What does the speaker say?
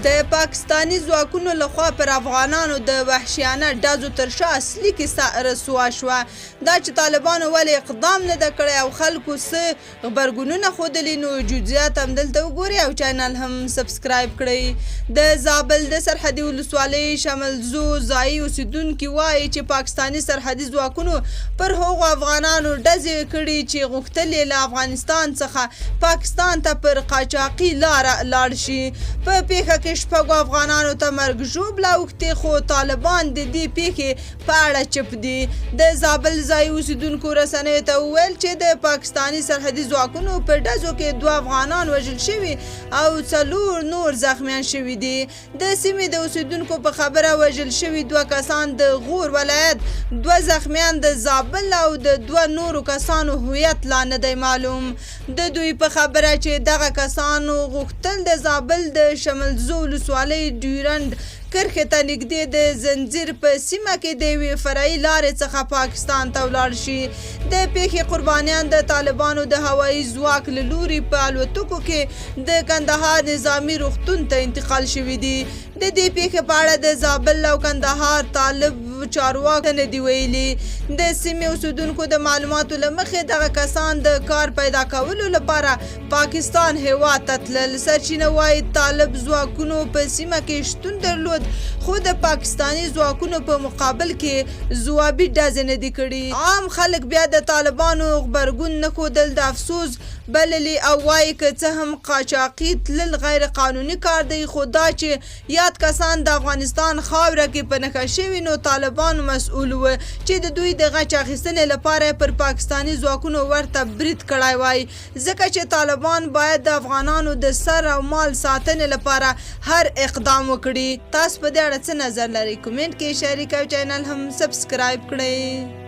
د پاکستانی ځواکونو لخوا پر افغانانو د وحشیانه ډزو تر شا اصلي کیسه رسوا شوه دا چې طالبانو ولې اقدام نه ده کړی او خلکو څه غبرګونونه ښودلي نو جزئیات همدلته وګورئ او چینل هم سبسکرایب کړئ د زابل د سرحدي ولسوالۍ شملزو ځایي اوسیدونکي وایي چې پاکستانی سرحدي ځواکونو پر هغو افغانانو ډزې کړي چې غوښتل یې له افغانستان څخه پاکستان ته پر قاچاقي لاره لاړ شي په پیښه کې شپږو افغانانو ته مرګ ژوبله اوښتې خو طالبان د دې پیښې په اړه چپ دي د زابل ځایي اوسیدونکو رسنیو ته وویل چې د پاکستاني سرحدي ځواکونو په ډزو کې 2 افغانان وژل شوي او 4 نور زخمیان شوي دي د سیمې د اوسیدونکو په خبره وژل شوي 2 کسان د غور ولایت 2 زخمیان د زابل او د 2 نورو کسانو هویت لا نه دی معلوم د دوی په خبره چې دغه کسانو غوښتل د زابل د شملزو ولسوالۍ ډیورنډ کرښې ته نږدې د زنځیر په سیمه کې د یوې فرعي لارې څخه پاکستان ته ولاړ شي د پیښې قربانیان د طالبانو د هوایي ځواک له لوري په الوتکو کې د کندهار نظامي روغتون ته انتقال شوي دي د دې پیښې په اړه د زابل او کندهار طالب چارواکو نه دي ویلي د سیمې اوسیدونکو د معلوماتو له مخې دغه کسان د کار پیدا کولو لپاره پاکستان هیواد ته تلل سرچینه وایي طالب ځواکونو په سیمه کې شتون درلود خو د پاکستانی ځواکونو په مقابل کې ځوابي ډزې نه دي کړي عام خلک بیا د طالبانو غبرګون نه ښودل د افسوس بللي او وایي که څه هم قاچاقي تلل غیر قانوني کار دی خو دا چې یاد کسان د افغانستان خاوره کې په نښه شوي نو طالبانو مسؤل و چې د دوی د غچ اخیستنې لپاره پر پاکستانی ځواکونو ورته برید کړی وای ځکه چې طالبان باید د افغانانو د سر او مال ساتنې لپاره هر اقدام وکړي تاسو په دې اړه څه نظر لرئ کومنټ کې شریک او چینل هم سبسکرایب کړئ